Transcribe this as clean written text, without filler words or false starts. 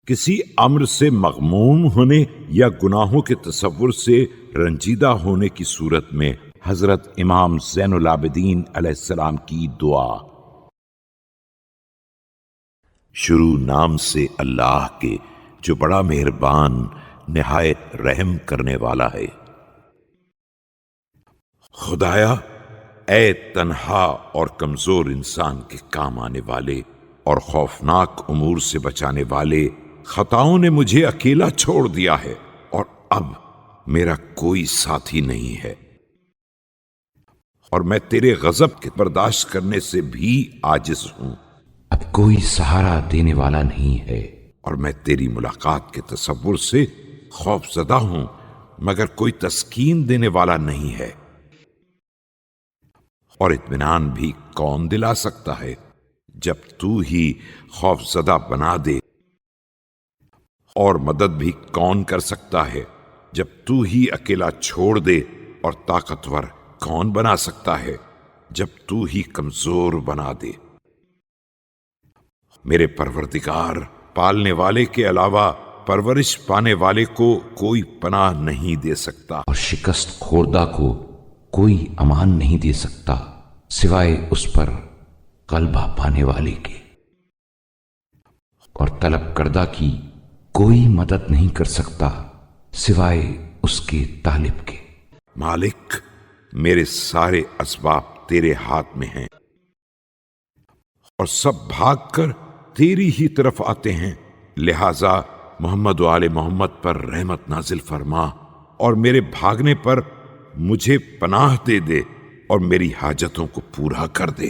کسی امر سے مغموم ہونے یا گناہوں کے تصور سے رنجیدہ ہونے کی صورت میں حضرت امام زین العابدین علیہ السلام کی دعا۔ شروع نام سے اللہ کے جو بڑا مہربان نہایت رحم کرنے والا ہے۔ خدایا، اے تنہا اور کمزور انسان کے کام آنے والے اور خوفناک امور سے بچانے والے، خطاؤں نے مجھے اکیلا چھوڑ دیا ہے اور اب میرا کوئی ساتھی نہیں ہے، اور میں تیرے غضب کے برداشت کرنے سے بھی عاجز ہوں، اب کوئی سہارا دینے والا نہیں ہے، اور میں تیری ملاقات کے تصور سے خوف زدہ ہوں مگر کوئی تسکین دینے والا نہیں ہے، اور اطمینان بھی کون دلا سکتا ہے جب تو ہی خوف زدہ بنا دے، اور مدد بھی کون کر سکتا ہے جب تو ہی اکیلا چھوڑ دے، اور طاقتور کون بنا سکتا ہے جب تو ہی کمزور بنا دے۔ میرے پروردگار، پالنے والے کے علاوہ پرورش پانے والے کو کوئی پناہ نہیں دے سکتا، اور شکست خوردہ کو کوئی امان نہیں دے سکتا سوائے اس پر غلبہ پانے والے کے، اور طلب کردہ کی کوئی مدد نہیں کر سکتا سوائے اس کے طالب کے۔ مالک، میرے سارے اسباب تیرے ہاتھ میں ہیں اور سب بھاگ کر تیری ہی طرف آتے ہیں، لہذا محمد و آل محمد پر رحمت نازل فرما، اور میرے بھاگنے پر مجھے پناہ دے دے اور میری حاجتوں کو پورا کر دے۔